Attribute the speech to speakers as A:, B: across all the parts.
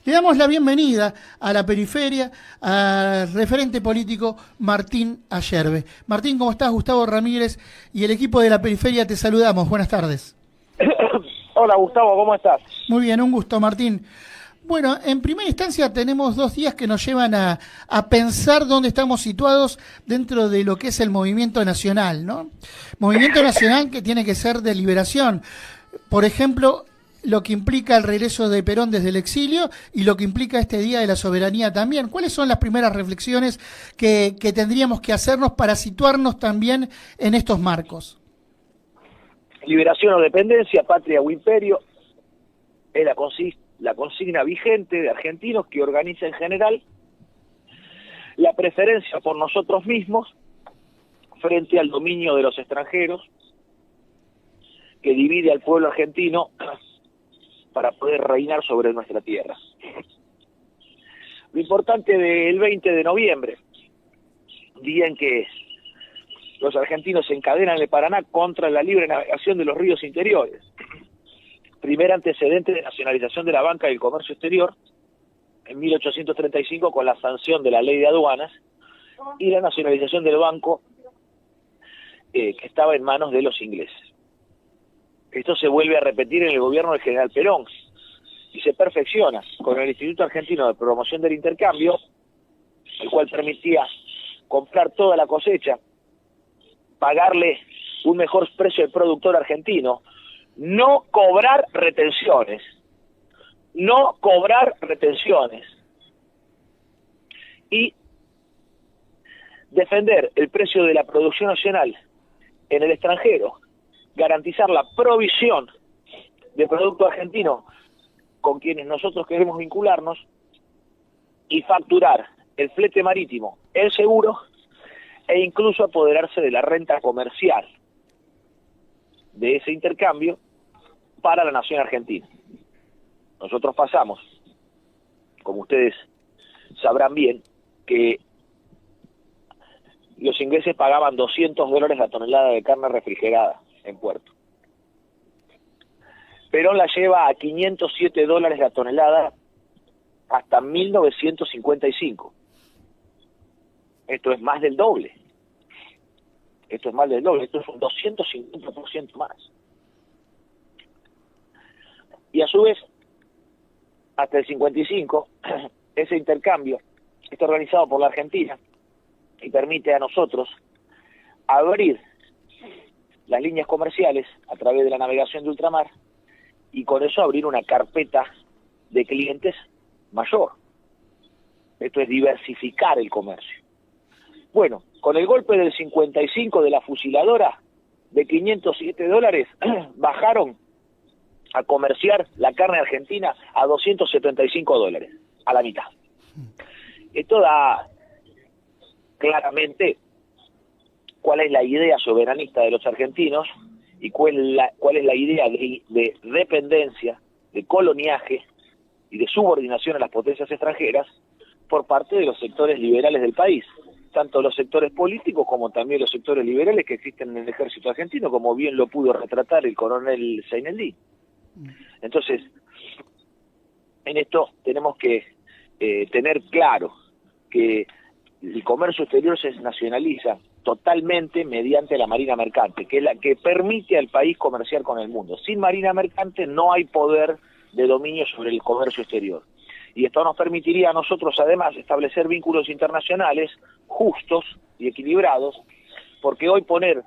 A: Le damos la bienvenida a la periferia al referente político Martín Ayerbe. Martín, ¿cómo estás? Gustavo Ramírez y el equipo de la periferia te saludamos. Buenas tardes.
B: Hola Gustavo, ¿cómo estás?
A: Muy bien, un gusto, Martín. Bueno, en primera instancia tenemos 2 días que nos llevan a pensar dónde estamos situados dentro de lo que es el movimiento nacional, ¿no? Movimiento nacional que tiene que ser de liberación. Por ejemplo, lo que implica el regreso de Perón desde el exilio y lo que implica este Día de la Soberanía también. ¿Cuáles son las primeras reflexiones que tendríamos que hacernos para situarnos también en estos marcos?
B: Liberación o dependencia, patria o imperio, es la consigna vigente de argentinos que organiza en general la preferencia por nosotros mismos frente al dominio de los extranjeros que divide al pueblo argentino para poder reinar sobre nuestra tierra. Lo importante del 20 de noviembre, día en que los argentinos se encadenan en el Paraná contra la libre navegación de los ríos interiores, primer antecedente de nacionalización de la banca y el comercio exterior, en 1835 con la sanción de la ley de aduanas y la nacionalización del banco que estaba en manos de los ingleses. Esto se vuelve a repetir en el gobierno del general Perón y se perfecciona con el Instituto Argentino de Promoción del Intercambio, el cual permitía comprar toda la cosecha, pagarle un mejor precio al productor argentino, no cobrar retenciones y defender el precio de la producción nacional en el extranjero, garantizar la provisión de producto argentino con quienes nosotros queremos vincularnos y facturar el flete marítimo, el seguro e incluso apoderarse de la renta comercial de ese intercambio para la nación argentina. Nosotros pasamos, como ustedes sabrán bien, que los ingleses pagaban $200 la tonelada de carne refrigerada en puerto. Perón la lleva a $507 la tonelada hasta 1955. Esto es más del doble. Esto es un 250% más. Y a su vez, hasta el 55, ese intercambio está organizado por la Argentina y permite a nosotros abrir las líneas comerciales a través de la navegación de ultramar y con eso abrir una carpeta de clientes mayor. Esto es diversificar el comercio. Bueno, con el golpe del 55 de la fusiladora, de $507, bajaron a comerciar la carne argentina a $275, a la mitad. Esto da claramente cuál es la idea soberanista de los argentinos y cuál es la idea de dependencia, de coloniaje y de subordinación a las potencias extranjeras por parte de los sectores liberales del país, tanto los sectores políticos como también los sectores liberales que existen en el ejército argentino, como bien lo pudo retratar el coronel Seineldi. Entonces, en esto tenemos que tener claro que el comercio exterior se nacionaliza totalmente mediante la marina mercante, que es la que permite al país comerciar con el mundo. Sin marina mercante no hay poder de dominio sobre el comercio exterior. Y esto nos permitiría a nosotros además establecer vínculos internacionales justos y equilibrados, porque hoy poner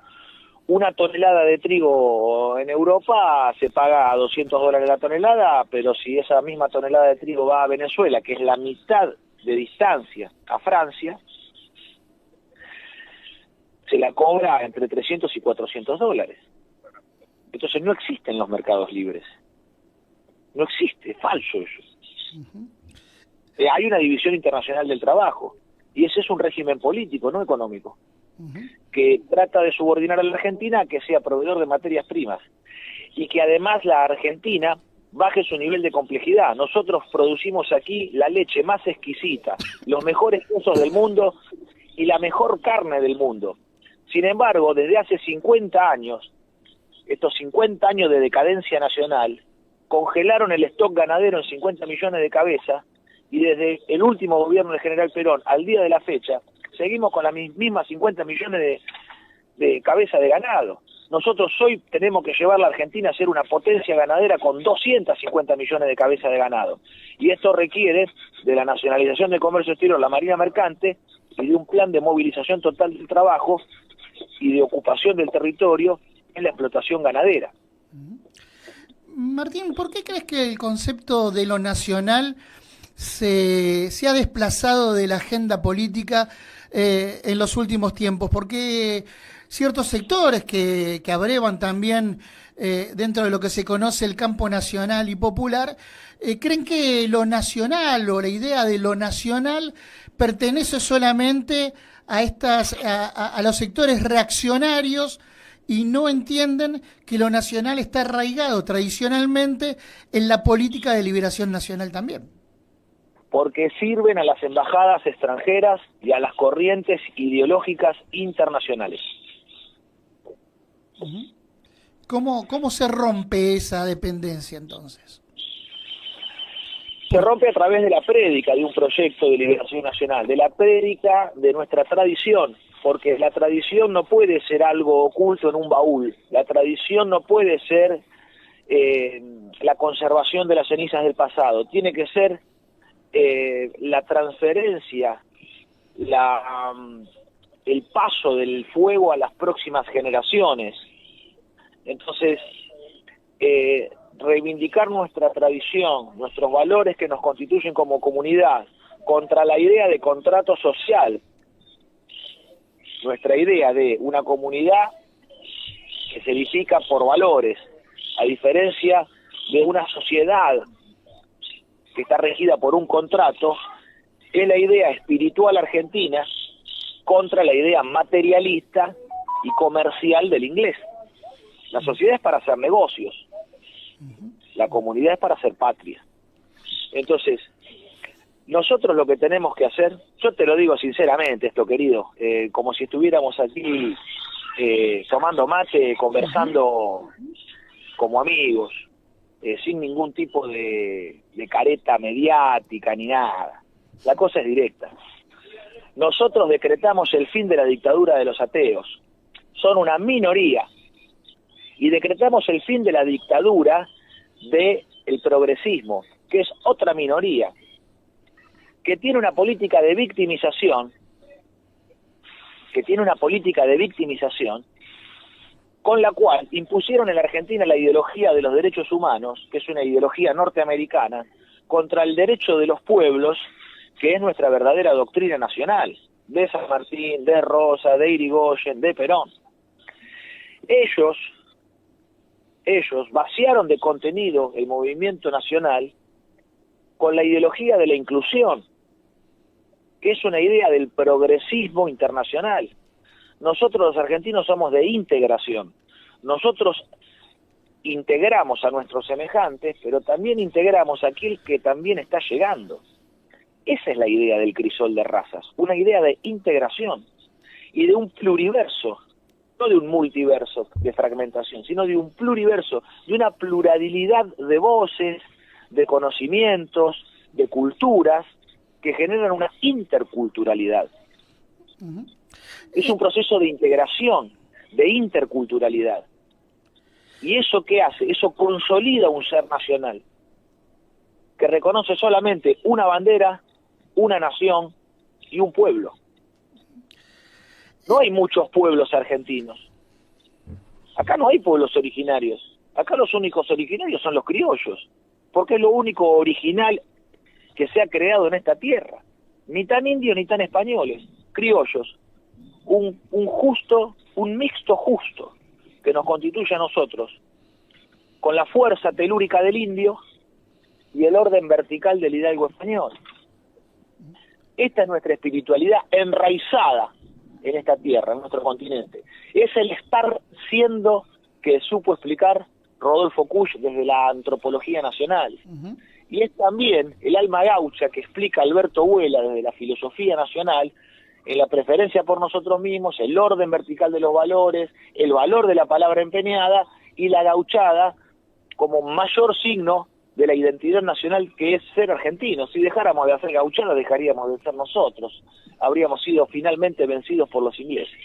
B: una tonelada de trigo en Europa se paga a $200 la tonelada, pero si esa misma tonelada de trigo va a Venezuela, que es la mitad de distancia a Francia, se la cobra entre $300 y $400. Entonces no existen los mercados libres. No existe, es falso eso. Hay una división internacional del trabajo, y ese es un régimen político, no económico, que trata de subordinar a la Argentina a que sea proveedor de materias primas, y que además la Argentina baje su nivel de complejidad. Nosotros producimos aquí la leche más exquisita, los mejores quesos del mundo y la mejor carne del mundo. Sin embargo, desde hace 50 años, estos 50 años de decadencia nacional, congelaron el stock ganadero en 50 millones de cabezas y desde el último gobierno del general Perón al día de la fecha, seguimos con las mismas 50 millones de cabezas de ganado. Nosotros hoy tenemos que llevar a la Argentina a ser una potencia ganadera con 250 millones de cabezas de ganado. Y esto requiere de la nacionalización del comercio exterior, la marina mercante, y de un plan de movilización total del trabajo y de ocupación del territorio en la explotación ganadera.
A: Martín, ¿por qué crees que el concepto de lo nacional se ha desplazado de la agenda política en los últimos tiempos? ¿Por qué ciertos sectores que abrevan también dentro de lo que se conoce el campo nacional y popular, creen que lo nacional o la idea de lo nacional pertenece solamente a los sectores reaccionarios y no entienden que lo nacional está arraigado tradicionalmente en la política de liberación nacional también?
B: Porque sirven a las embajadas extranjeras y a las corrientes ideológicas internacionales.
A: ¿Cómo se rompe esa dependencia entonces?
B: Se rompe a través de la prédica de un proyecto de liberación nacional, de la prédica de nuestra tradición, porque la tradición no puede ser algo oculto en un baúl, la tradición no puede ser la conservación de las cenizas del pasado, tiene que ser la transferencia, el paso del fuego a las próximas generaciones. Entonces, reivindicar nuestra tradición, nuestros valores que nos constituyen como comunidad, contra la idea de contrato social, nuestra idea de una comunidad que se edifica por valores, a diferencia de una sociedad que está regida por un contrato, es la idea espiritual argentina contra la idea materialista y comercial del inglés. La sociedad es para hacer negocios, la comunidad es para hacer patria. Entonces, nosotros lo que tenemos que hacer, yo te lo digo sinceramente esto, querido, como si estuviéramos aquí tomando mate, conversando como amigos, sin ningún tipo de careta mediática ni nada. La cosa es directa. Nosotros decretamos el fin de la dictadura de los ateos. Son una minoría. Y decretamos el fin de la dictadura del progresismo, que es otra minoría, que tiene una política de victimización, con la cual impusieron en la Argentina la ideología de los derechos humanos, que es una ideología norteamericana, contra el derecho de los pueblos, que es nuestra verdadera doctrina nacional, de San Martín, de Rosa, de Irigoyen, de Perón. Ellos vaciaron de contenido el movimiento nacional con la ideología de la inclusión, que es una idea del progresismo internacional. Nosotros los argentinos somos de integración. Nosotros integramos a nuestros semejantes, pero también integramos a aquel que también está llegando. Esa es la idea del crisol de razas, una idea de integración y de un pluriverso, no de un multiverso de fragmentación, sino de un pluriverso, de una pluralidad de voces, de conocimientos, de culturas, que generan una interculturalidad. Es un proceso de integración, de interculturalidad. ¿Y eso qué hace? Eso consolida un ser nacional, que reconoce solamente una bandera, una nación y un pueblo. No hay muchos pueblos argentinos. Acá no hay pueblos originarios. Acá los únicos originarios son los criollos, porque es lo único original que se ha creado en esta tierra. Ni tan indios ni tan españoles, criollos. Un mixto justo que nos constituye a nosotros, con la fuerza telúrica del indio y el orden vertical del hidalgo español. Esta es nuestra espiritualidad enraizada en esta tierra, en nuestro continente. Es el estar siendo que supo explicar Rodolfo Kusch desde la antropología nacional. Y es también el alma gaucha que explica Alberto Huela desde la filosofía nacional, en la preferencia por nosotros mismos, el orden vertical de los valores, el valor de la palabra empeñada y la gauchada como mayor signo de la identidad nacional que es ser argentinos. Si dejáramos de hacer gauchada, dejaríamos de ser nosotros. Habríamos sido finalmente vencidos por los ingleses.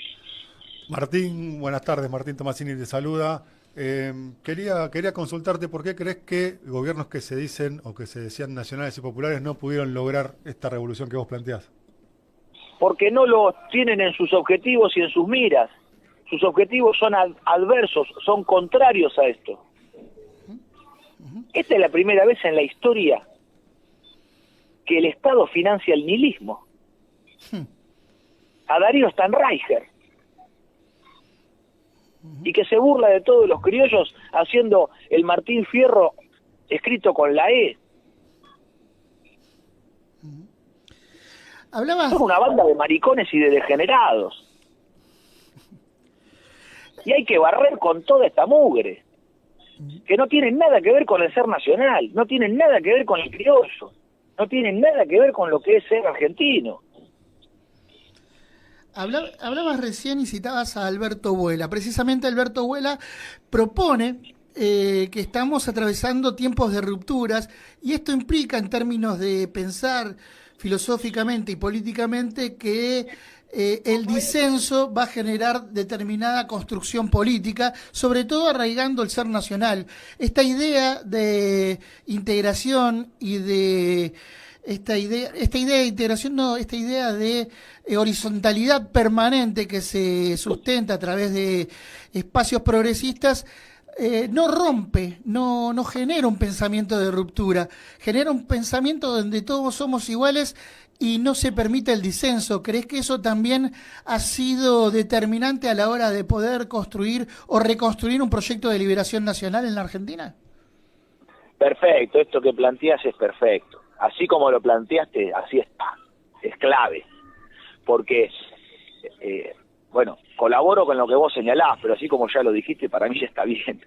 C: Martín, buenas tardes. Martín Tomasini te saluda. Quería consultarte por qué crees que gobiernos que se dicen o que se decían nacionales y populares no pudieron lograr esta revolución que vos planteás.
B: Porque no lo tienen en sus objetivos y en sus miras. Sus objetivos son adversos, son contrarios a esto. Esta es la primera vez en la historia que el Estado financia el nihilismo. A Darío Stanraicher. Y que se burla de todos los criollos haciendo el Martín Fierro escrito con la E. Son una banda de maricones y de degenerados. Y hay que barrer con toda esta mugre, que no tienen nada que ver con el ser nacional, no tienen nada que ver con el criollo, no tienen nada que ver con lo que es ser argentino.
A: Hablabas recién y citabas a Alberto Vuela. Precisamente Alberto Vuela propone que estamos atravesando tiempos de rupturas, y esto implica, en términos de pensar filosóficamente y políticamente, que el disenso va a generar determinada construcción política, sobre todo arraigando el ser nacional. Esta idea de integración y de esta idea de integración, no, esta idea de horizontalidad permanente que se sustenta a través de espacios progresistas, no rompe, no genera un pensamiento de ruptura, genera un pensamiento donde todos somos iguales y no se permite el disenso. ¿Crees que eso también ha sido determinante a la hora de poder construir o reconstruir un proyecto de liberación nacional en la Argentina?
B: Perfecto, esto que planteas es perfecto. Así como lo planteaste, así está. Es clave. Porque, bueno, colaboro con lo que vos señalás, pero así como ya lo dijiste, para mí ya está bien.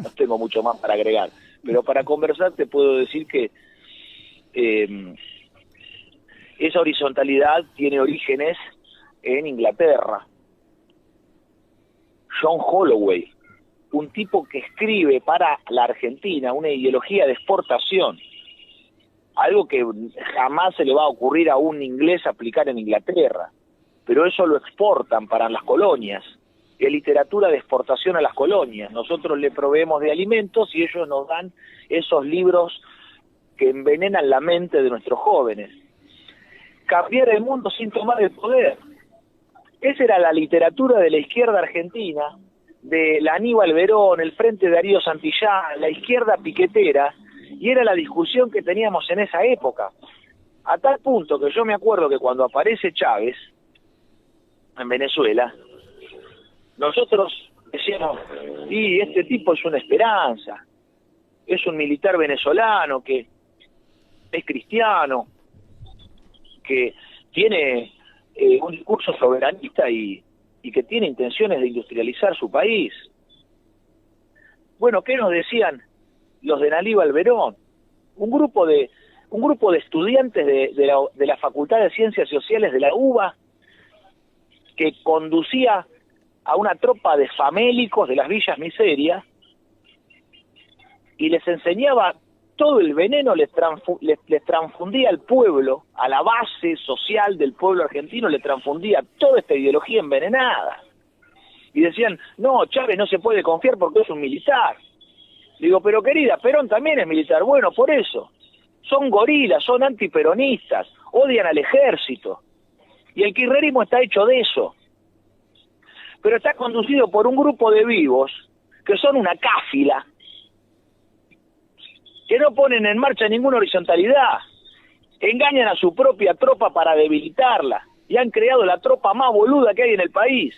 B: No tengo mucho más para agregar. Pero para conversar te puedo decir que esa horizontalidad tiene orígenes en Inglaterra. John Holloway, un tipo que escribe para la Argentina una ideología de exportación, algo que jamás se le va a ocurrir a un inglés aplicar en Inglaterra, pero eso lo exportan para las colonias, es literatura de exportación a las colonias. Nosotros le proveemos de alimentos y ellos nos dan esos libros que envenenan la mente de nuestros jóvenes. Cambiar el mundo sin tomar el poder. Esa era la literatura de la izquierda argentina, de la Aníbal Verón, el Frente de Darío Santillán, la izquierda piquetera, y era la discusión que teníamos en esa época. A tal punto que yo me acuerdo que cuando aparece Chávez en Venezuela, nosotros decíamos, y este tipo es una esperanza, es un militar venezolano que es cristiano, que tiene un discurso soberanista y que tiene intenciones de industrializar su país. Bueno, ¿qué nos decían los de Aníbal Verón? Un grupo de estudiantes de la Facultad de Ciencias Sociales de la UBA, que conducía a una tropa de famélicos de las villas miserias y les enseñaba todo el veneno, les transfundía al pueblo, a la base social del pueblo argentino, le transfundía toda esta ideología envenenada. Y decían, no, Chávez no se puede confiar porque es un militar. Digo, pero querida, Perón también es militar. Bueno, por eso. Son gorilas, son antiperonistas, odian al ejército. Y el kirchnerismo está hecho de eso. Pero está conducido por un grupo de vivos que son una cáfila, que no ponen en marcha ninguna horizontalidad, engañan a su propia tropa para debilitarla, y han creado la tropa más boluda que hay en el país,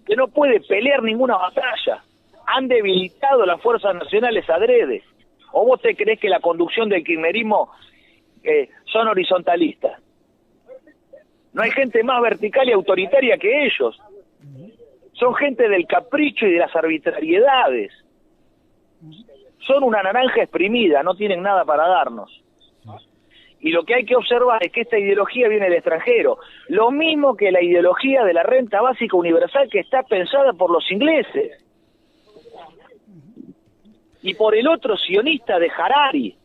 B: que no puede pelear ninguna batalla. Han debilitado las fuerzas nacionales adrede. ¿O vos te creés que la conducción del kirchnerismo son horizontalistas? No hay gente más vertical y autoritaria que ellos. Son gente del capricho y de las arbitrariedades. Son una naranja exprimida, no tienen nada para darnos. Y lo que hay que observar es que esta ideología viene del extranjero. Lo mismo que la ideología de la renta básica universal, que está pensada por los ingleses. y por el otro sionista de Harari,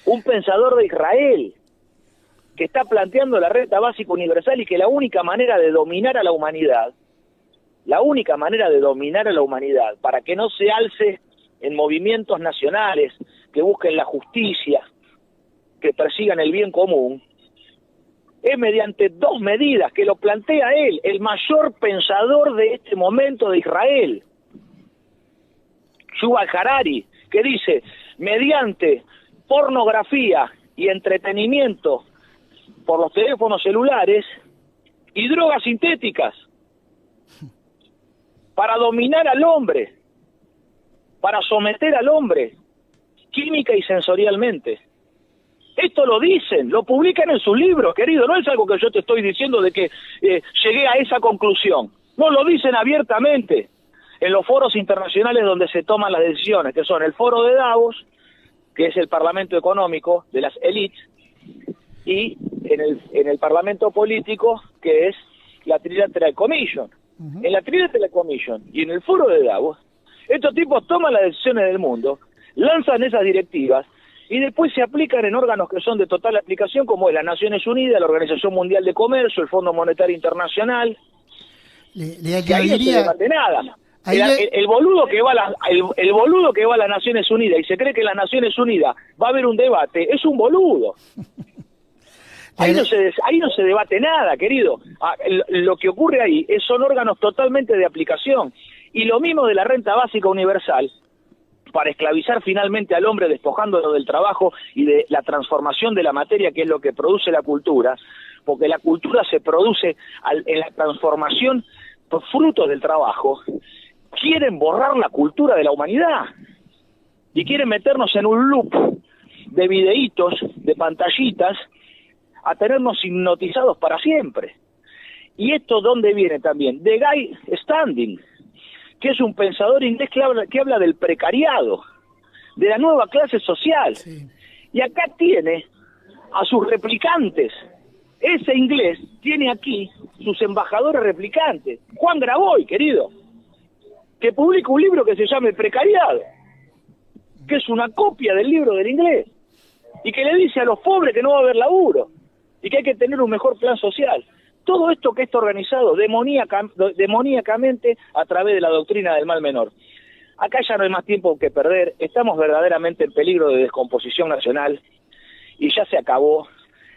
B: un pensador de Israel, que está planteando la renta básica universal y que la única manera de dominar a la humanidad, para que no se alce en movimientos nacionales que busquen la justicia, que persigan el bien común, es mediante dos medidas que lo plantea él, el mayor pensador de este momento de Israel, Yuval Harari, que dice, mediante pornografía y entretenimiento por los teléfonos celulares y drogas sintéticas, para dominar al hombre, para someter al hombre, química y sensorialmente. Esto lo dicen, lo publican en sus libros, querido, no es algo que yo te estoy diciendo de que llegué a esa conclusión. No, lo dicen abiertamente en los foros internacionales donde se toman las decisiones, que son el foro de Davos, que es el parlamento económico de las élites, y en el parlamento político, que es la Trilateral Commission. En la Trilateral Commission y en el foro de Davos, estos tipos toman las decisiones del mundo, lanzan esas directivas y después se aplican en órganos que son de total aplicación, como es las Naciones Unidas, la Organización Mundial de Comercio, el Fondo Monetario Internacional.
A: Le
B: que ahí no se debate nada. El boludo que va a las Naciones Unidas y se cree que en las Naciones Unidas va a haber un debate, es un boludo. Ahí no se debate nada, querido. Lo que ocurre ahí son órganos totalmente de aplicación. Y lo mismo de la renta básica universal, para esclavizar finalmente al hombre, despojándolo del trabajo y de la transformación de la materia, que es lo que produce la cultura, porque la cultura se produce en la transformación por frutos del trabajo. Quieren borrar la cultura de la humanidad y quieren meternos en un loop de videitos, de pantallitas, a tenernos hipnotizados para siempre. ¿Y esto dónde viene también? De Guy Standing, que es un pensador inglés que habla del precariado, de la nueva clase social. Sí. Y acá tiene a sus replicantes. Ese inglés tiene aquí sus embajadores replicantes. Juan Graboy, querido, que publica un libro que se llama El Precariado, que es una copia del libro del inglés, y que le dice a los pobres que no va a haber laburo, y que hay que tener un mejor plan social. Todo esto que está organizado demoníacamente a través de la doctrina del mal menor. Acá ya no hay más tiempo que perder, estamos verdaderamente en peligro de descomposición nacional, y ya se acabó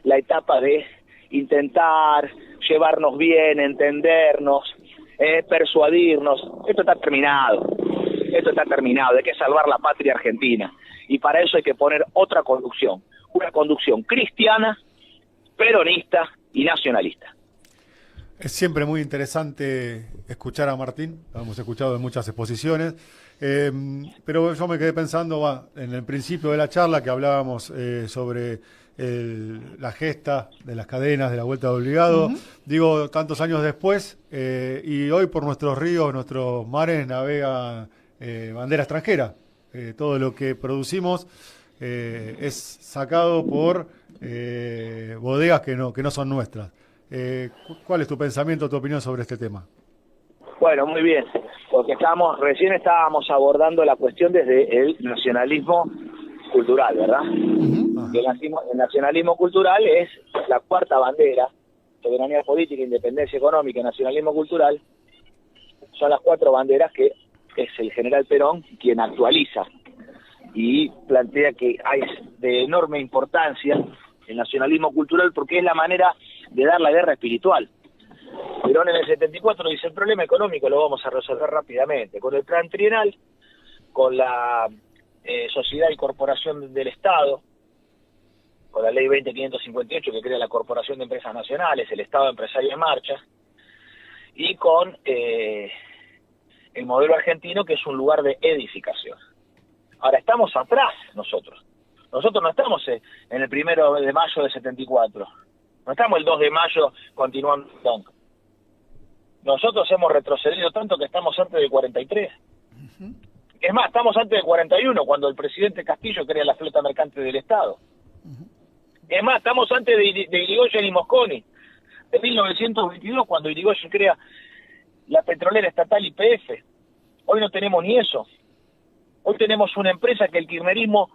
B: la etapa de intentar llevarnos bien, entendernos, persuadirnos. Esto está terminado, hay que salvar la patria argentina, y para eso hay que poner otra conducción, una conducción cristiana, peronista y nacionalista.
C: Es siempre muy interesante escuchar a Martín, lo hemos escuchado en muchas exposiciones, pero yo me quedé pensando en el principio de la charla que hablábamos sobre la gesta de las cadenas, de la vuelta de obligado, digo, tantos años después, y hoy por nuestros ríos, nuestros mares navega bandera extranjera. Todo lo que producimos es sacado por bodegas que no son nuestras. ¿Cuál es tu pensamiento, tu opinión sobre este tema?
B: Bueno, muy bien, porque recién estábamos abordando la cuestión desde el nacionalismo cultural, ¿verdad? El nacionalismo cultural es la cuarta bandera: soberanía política, independencia económica y nacionalismo cultural. Son las cuatro banderas que es el general Perón quien actualiza y plantea que hay de enorme importancia el nacionalismo cultural, porque es la manera de dar la guerra espiritual. Perón en el 74 dice: el problema económico lo vamos a resolver rápidamente, con el plan trienal, con la sociedad y corporación del Estado, con la ley 20.558 que crea la Corporación de Empresas Nacionales, el Estado Empresario en Marcha, y con el modelo argentino, que es un lugar de edificación. Ahora, estamos atrás nosotros. Nosotros no estamos en el 1 de mayo del 74. No estamos el 2 de mayo continuando. Nosotros hemos retrocedido tanto que estamos antes del 43. Es más, estamos antes del 41, cuando el presidente Castillo crea la flota mercante del Estado. Es más, estamos antes de Irigoyen y Mosconi, de 1922, cuando Irigoyen crea la petrolera estatal YPF. Hoy no tenemos ni eso. Hoy tenemos una empresa que el kirchnerismo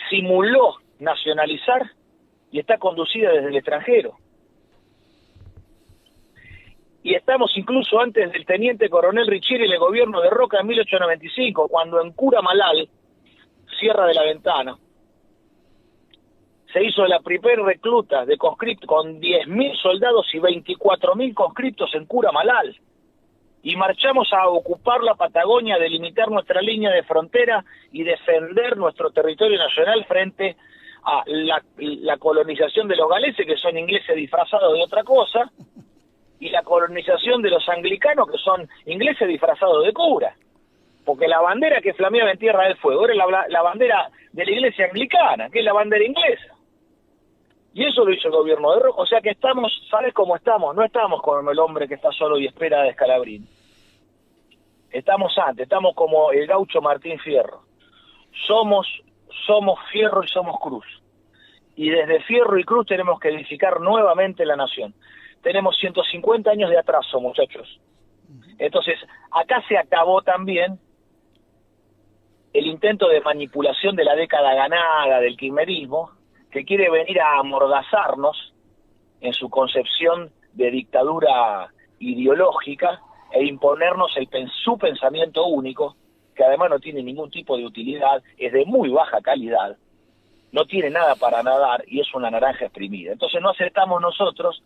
B: simuló nacionalizar y está conducida desde el extranjero. Y estamos incluso antes del teniente coronel Richieri y el gobierno de Roca en 1895, cuando en Cura Malal, Sierra de la Ventana, se hizo la primer recluta de conscriptos con 10.000 soldados y 24.000 conscriptos en Cura Malal. Y marchamos a ocupar la Patagonia, a delimitar nuestra línea de frontera y defender nuestro territorio nacional frente a la colonización de los galeses, que son ingleses disfrazados de otra cosa, y la colonización de los anglicanos, que son ingleses disfrazados de cura. Porque la bandera que flameaba en Tierra del Fuego era la bandera de la iglesia anglicana, que es la bandera inglesa. Y eso lo hizo el gobierno de Roca. O sea que estamos, ¿sabes cómo estamos? No estamos como el hombre que está solo y espera de Scalabrini. Estamos como el gaucho Martín Fierro. Somos Fierro y somos Cruz. Y desde Fierro y Cruz tenemos que edificar nuevamente la nación. Tenemos 150 años de atraso, muchachos. Entonces, acá se acabó también el intento de manipulación de la década ganada del kirchnerismo, que quiere venir a amordazarnos en su concepción de dictadura ideológica e imponernos su pensamiento único, que además no tiene ningún tipo de utilidad, es de muy baja calidad, no tiene nada para nadar y es una naranja exprimida. Entonces no aceptamos nosotros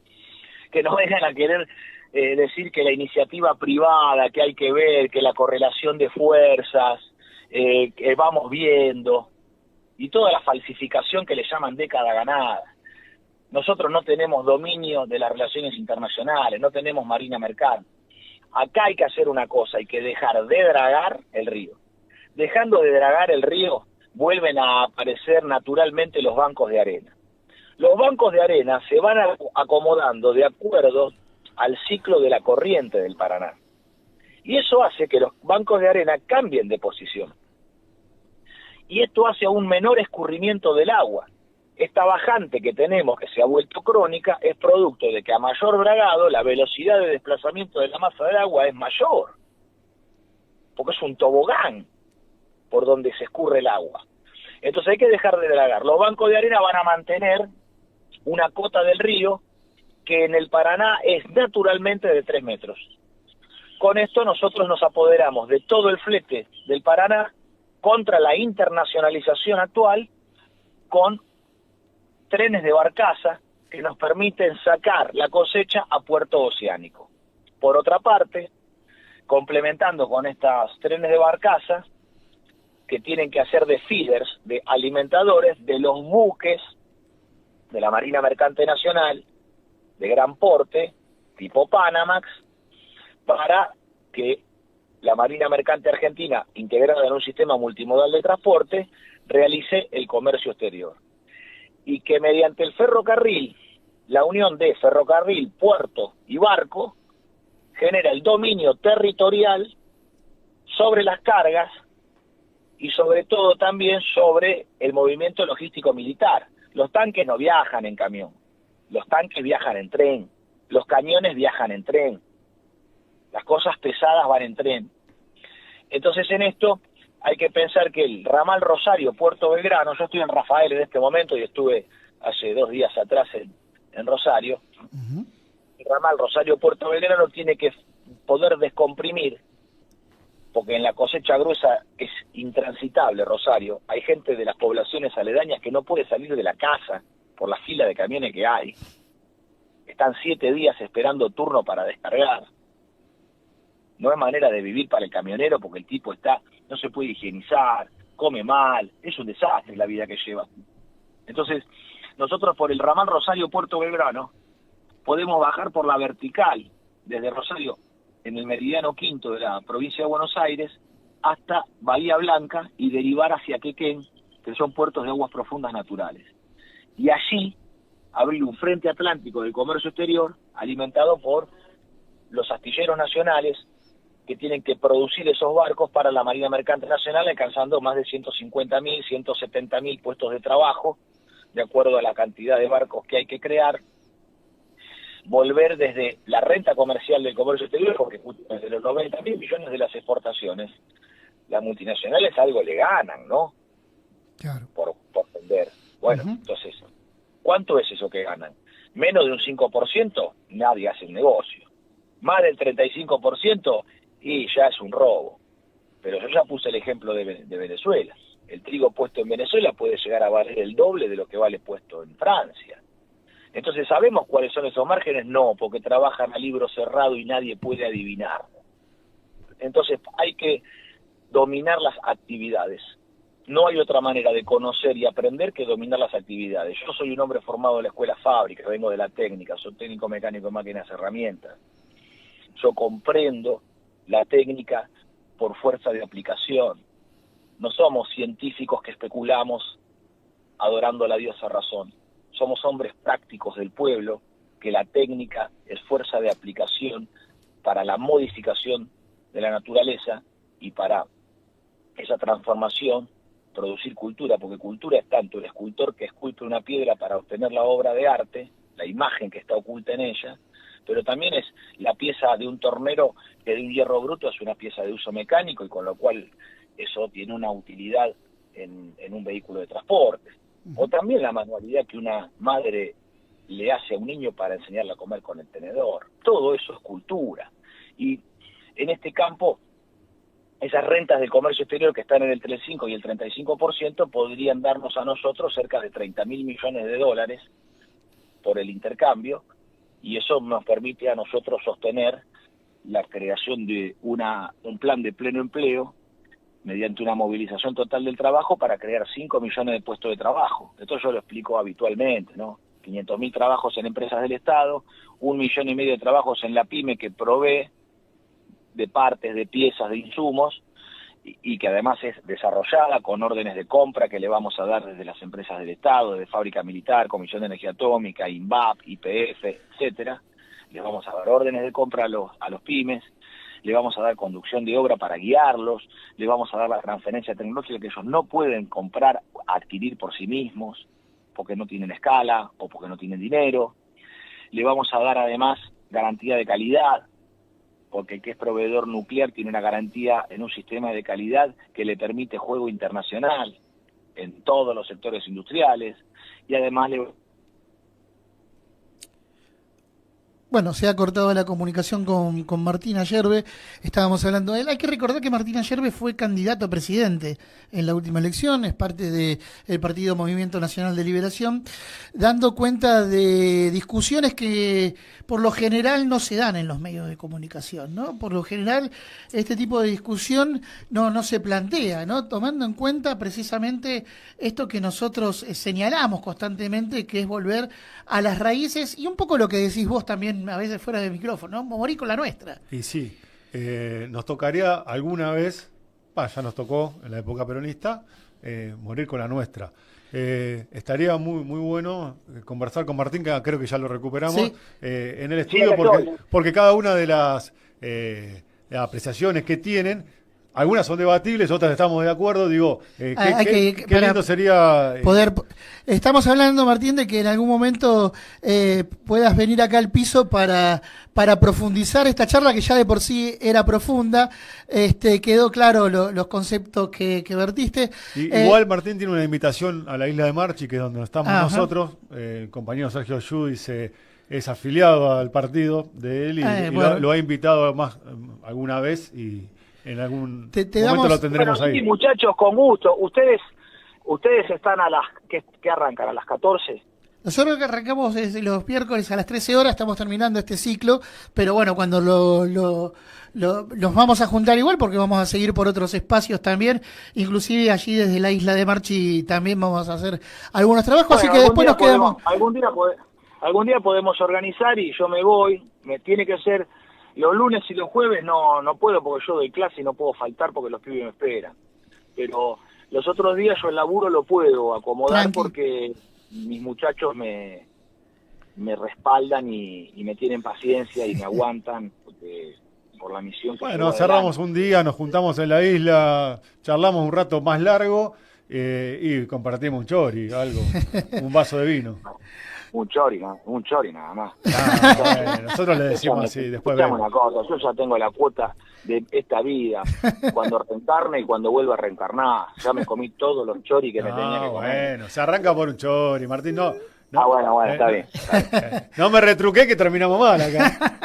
B: que nos vengan a querer decir que la iniciativa privada, que hay que ver, que la correlación de fuerzas, que vamos viendo, y toda la falsificación que le llaman década ganada. Nosotros no tenemos dominio de las relaciones internacionales, no tenemos marina mercante. Acá hay que hacer una cosa, hay que dejar de dragar el río. Dejando de dragar el río, vuelven a aparecer naturalmente los bancos de arena. Los bancos de arena se van acomodando de acuerdo al ciclo de la corriente del Paraná. Y eso hace que los bancos de arena cambien de posición. Y esto hace un menor escurrimiento del agua. Esta bajante que tenemos, que se ha vuelto crónica, es producto de que a mayor dragado la velocidad de desplazamiento de la masa del agua es mayor. Porque es un tobogán por donde se escurre el agua. Entonces hay que dejar de dragar. Los bancos de arena van a mantener una cota del río que en el Paraná es naturalmente de 3 metros. Con esto nosotros nos apoderamos de todo el flete del Paraná contra la internacionalización actual con trenes de barcaza que nos permiten sacar la cosecha a puerto oceánico. Por otra parte, complementando con estos trenes de barcaza, que tienen que hacer de feeders, de alimentadores de los buques de la Marina Mercante Nacional, de gran porte, tipo Panamax, para que la Marina Mercante Argentina, integrada en un sistema multimodal de transporte, realice el comercio exterior. Y que mediante el ferrocarril, la unión de ferrocarril, puerto y barco, genera el dominio territorial sobre las cargas y sobre todo también sobre el movimiento logístico militar. Los tanques no viajan en camión, los tanques viajan en tren, los cañones viajan en tren, las cosas pesadas van en tren. Entonces en esto hay que pensar que el ramal Rosario-Puerto Belgrano, yo estoy en Rafael en este momento y estuve hace 2 días atrás en Rosario, el ramal Rosario-Puerto Belgrano tiene que poder descomprimir, porque en la cosecha gruesa es intransitable Rosario, hay gente de las poblaciones aledañas que no puede salir de la casa por la fila de camiones que hay, están 7 días esperando turno para descargar. No es manera de vivir para el camionero porque el tipo no se puede higienizar, come mal, es un desastre la vida que lleva. Entonces, nosotros por el ramal Rosario-Puerto Belgrano podemos bajar por la vertical desde Rosario en el meridiano quinto de la provincia de Buenos Aires hasta Bahía Blanca y derivar hacia Quequén, que son puertos de aguas profundas naturales. Y allí abrir un frente atlántico del comercio exterior alimentado por los astilleros nacionales que tienen que producir esos barcos para la Marina Mercante Nacional, alcanzando más de 150.000, 170.000 puestos de trabajo, de acuerdo a la cantidad de barcos que hay que crear. volver desde la renta comercial del comercio exterior, porque desde los 90.000 millones de las exportaciones, las multinacionales algo le ganan, ¿no?
A: Claro.
B: Por vender. Bueno, entonces, ¿cuánto es eso que ganan? Menos de un 5%, nadie hace el negocio. Más del 35%, y ya es un robo. Pero yo ya puse el ejemplo de Venezuela. El trigo puesto en Venezuela puede llegar a valer el doble de lo que vale puesto en Francia. Entonces, ¿sabemos cuáles son esos márgenes? No, porque trabajan a libro cerrado y nadie puede adivinar. Entonces, hay que dominar las actividades. No hay otra manera de conocer y aprender que dominar las actividades. Yo soy un hombre formado en la escuela fábrica, vengo de la técnica, soy técnico mecánico de máquinas y herramientas. Yo comprendo la técnica por fuerza de aplicación. No somos científicos que especulamos adorando a la diosa razón. Somos hombres prácticos del pueblo, que la técnica es fuerza de aplicación para la modificación de la naturaleza y para esa transformación producir cultura, porque cultura es tanto el escultor que esculpe una piedra para obtener la obra de arte, la imagen que está oculta en ella, pero también es la pieza de un tornero que de un hierro bruto es una pieza de uso mecánico y con lo cual eso tiene una utilidad en un vehículo de transporte. O también la manualidad que una madre le hace a un niño para enseñarle a comer con el tenedor. Todo eso es cultura. Y en este campo, esas rentas del comercio exterior que están en el 35 y el 35% podrían darnos a nosotros cerca de 30.000 millones de dólares por el intercambio, y eso nos permite a nosotros sostener la creación de un plan de pleno empleo mediante una movilización total del trabajo para crear 5 millones de puestos de trabajo. Esto yo lo explico habitualmente, ¿no? 500.000 trabajos en empresas del Estado, 1,5 millones de trabajos en la PYME que provee de partes, de piezas, de insumos, y que además es desarrollada con órdenes de compra que le vamos a dar desde las empresas del Estado, desde Fábrica Militar, Comisión de Energía Atómica, INVAP, YPF, etcétera. Les vamos a dar órdenes de compra a los pymes, le vamos a dar conducción de obra para guiarlos, le vamos a dar la transferencia tecnológica que ellos no pueden comprar, adquirir por sí mismos, porque no tienen escala o porque no tienen dinero. Le vamos a dar además garantía de calidad, porque el que es proveedor nuclear tiene una garantía en un sistema de calidad que le permite juego internacional en todos los sectores industriales, y además
A: Bueno, se ha cortado la comunicación con Martín Ayerbe, estábamos hablando de él. Hay que recordar que Martín Ayerbe fue candidato a presidente en la última elección, es parte del Partido Movimiento Nacional de Liberación, dando cuenta de discusiones que por lo general no se dan en los medios de comunicación, ¿no? Por lo general este tipo de discusión no se plantea, ¿no? Tomando en cuenta precisamente esto que nosotros señalamos constantemente, que es volver a las raíces y un poco lo que decís vos también a veces fuera de micrófono, ¿no? Morir con la nuestra.
C: Y sí, nos tocaría alguna vez, ya nos tocó en la época peronista, morir con la nuestra. Estaría muy bueno conversar con Martín, que creo que ya lo recuperamos,
A: sí,
C: en el estudio, porque cada una de las apreciaciones que tienen, algunas son debatibles, otras estamos de acuerdo. Digo, qué lindo sería
A: poder. Estamos hablando, Martín, de que en algún momento puedas venir acá al piso para profundizar esta charla, que ya de por sí era profunda. Quedó claro los conceptos que vertiste.
C: Igual Martín tiene una invitación a la isla de Marchi, que es donde estamos nosotros. El compañero Sergio Yudis es afiliado al partido de él y bueno, lo ha invitado más alguna vez y en algún momento lo tendremos ahí.
B: Sí, muchachos, con gusto. Ustedes están a las... ¿Qué arrancan? ¿A las 14?
A: Nosotros que arrancamos desde los miércoles a las 13 horas, estamos terminando este ciclo, pero bueno, cuando los vamos a juntar igual, porque vamos a seguir por otros espacios también, inclusive allí desde la isla de Marchi también vamos a hacer algunos trabajos, bueno, así que después nos quedamos...
B: Algún día podemos organizar y yo me voy, me tiene que ser... Los lunes y los jueves no puedo porque yo doy clase y no puedo faltar porque los pibes me esperan. Pero los otros días yo el laburo lo puedo acomodar porque mis muchachos me respaldan y me tienen paciencia y me aguantan porque por la misión que
C: bueno, cerramos un día, nos juntamos en la isla, charlamos un rato más largo y compartimos un chori, algo, un vaso de vino.
D: Un chori, ¿no? Un chori nada más.
C: Bueno, nosotros le decimos así, después
D: Escuchame
C: vemos.
D: una cosa, yo ya tengo la cuota de esta vida, cuando reencarne y cuando vuelva a reencarnar. Ya me comí todos los choris que me tenía que comer.
C: Bueno, se arranca por un chori, Martín, no. No,
D: Bueno, está bien.
C: No me retruqué que terminamos mal acá.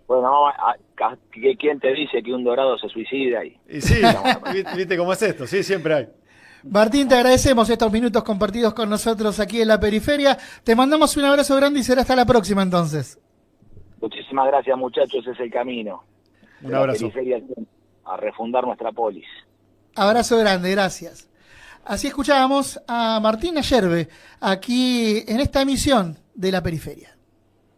D: Bueno, ¿quién te dice que un dorado se suicida?
C: Y sí, viste cómo es esto, sí, siempre hay.
A: Martín, te agradecemos estos minutos compartidos con nosotros aquí en la periferia. Te mandamos un abrazo grande y será hasta la próxima entonces.
D: Muchísimas gracias, muchachos, es el camino.
C: Un abrazo.
D: La periferia a refundar nuestra polis.
A: Abrazo grande, gracias. Así escuchábamos a Martín Ayerbe aquí en esta emisión de la periferia.